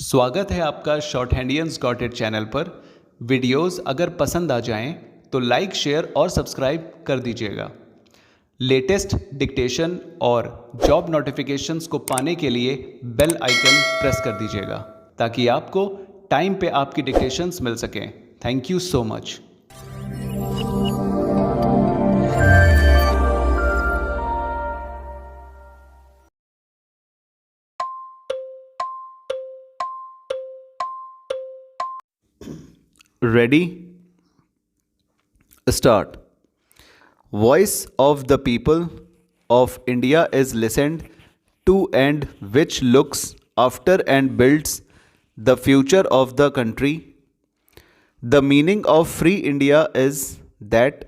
स्वागत है आपका शॉर्ट हैंडियंस गॉट इट चैनल पर। वीडियोस अगर पसंद आ जाएं तो लाइक, शेयर और सब्सक्राइब कर दीजिएगा। लेटेस्ट डिक्टेशन और जॉब नोटिफिकेशंस को पाने के लिए बेल आइकन प्रेस कर दीजिएगा ताकि आपको टाइम पे आपकी डिक्टेशंस मिल सकें। Thank you so much. Ready? Start. Voice of the people of India is listened to and which looks after and builds the future of the country. The meaning of Free India is that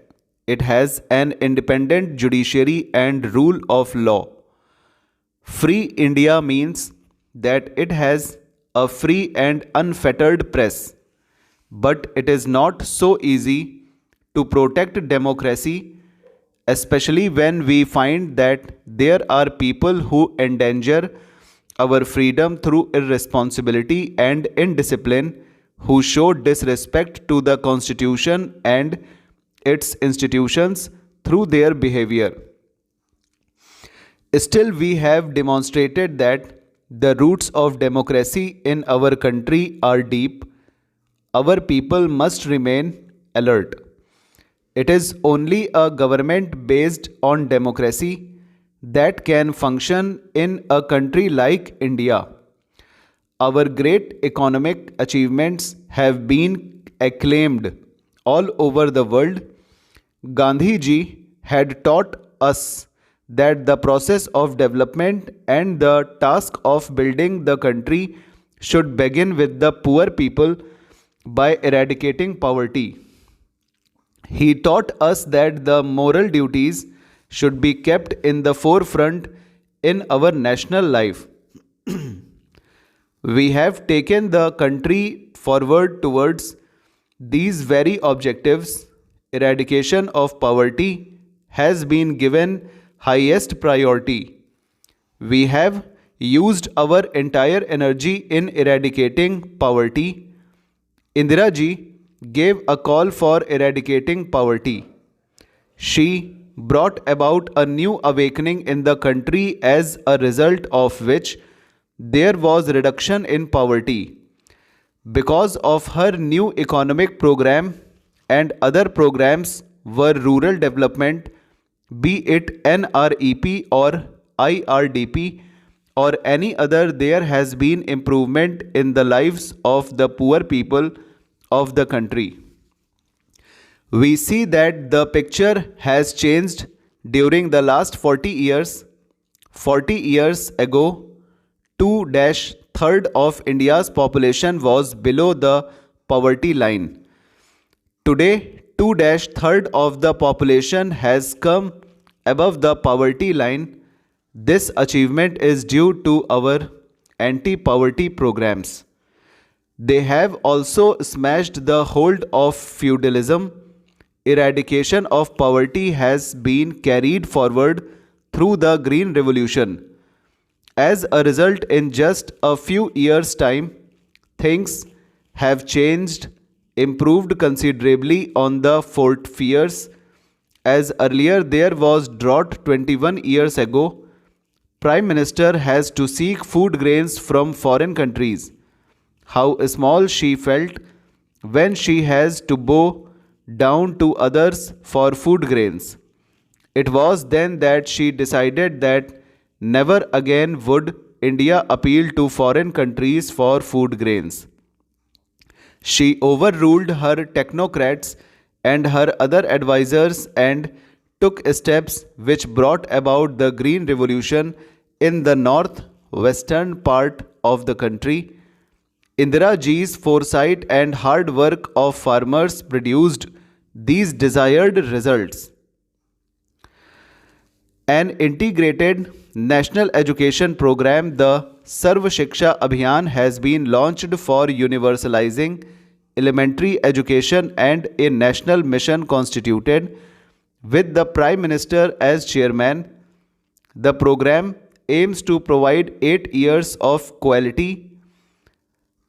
it has an independent judiciary and rule of law. Free India means that it has a free and unfettered press. But it is not so easy to protect democracy, especially when we find that there are people who endanger our freedom through irresponsibility and indiscipline, who show disrespect to the Constitution and its institutions through their behavior. Still, we have demonstrated that the roots of democracy in our country are deep. Our people must remain alert. It is only a government based on democracy that can function in a country like India. Our great economic achievements have been acclaimed all over the world. Gandhi ji had taught us that the process of development and the task of building the country should begin with the poor people by eradicating poverty. He taught us that the moral duties should be kept in the forefront in our national life. We have taken the country forward towards these very objectives. Eradication of poverty has been given highest priority. We have used our entire energy in eradicating poverty. Indira ji gave a call for eradicating poverty. She brought about a new awakening in the country, as a result of which there was reduction in poverty. Because of her new economic program and other programs were rural development, be it NREP or IRDP or any other, there has been improvement in the lives of the poor people of the country. We see that the picture has changed during the last 40 years. 40 years ago, 2-third of India's population was below the poverty line. Today, 2-third of the population has come above the poverty line. This achievement is due to our anti-poverty programs. They have also smashed the hold of feudalism. Eradication of poverty has been carried forward through the Green Revolution. As a result, in just a few years' time, things have changed, improved considerably on the frontiers. As earlier there was drought 21 years ago, Prime Minister has to seek food grains from foreign countries. How small she felt when she has to bow down to others for food grains. It was then that she decided that never again would India appeal to foreign countries for food grains. She overruled her technocrats and her other advisors and took steps which brought about the Green Revolution in the northwestern part of the country. Indira ji's foresight and hard work of farmers produced these desired results. An integrated national education program, the Sarv Shiksha Abhiyan, has been launched for universalizing elementary education, and a national mission constituted with the Prime Minister as chairman. The program aims to provide 8 years of quality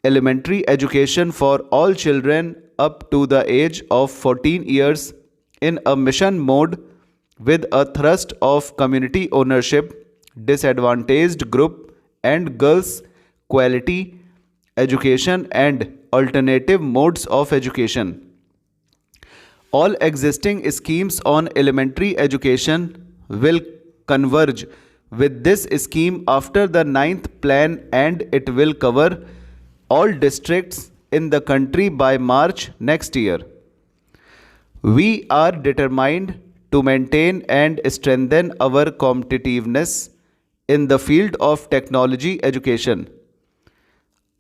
elementary education for all children up to the age of 14 years in a mission mode with a thrust of community ownership, disadvantaged group and girls quality education and alternative modes of education. All existing schemes on elementary education will converge with this scheme after the 9th plan, and it will cover all districts in the country by March next year. We are determined to maintain and strengthen our competitiveness in the field of technology education.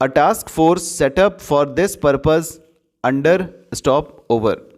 A task force set up for this purpose under Stop Over.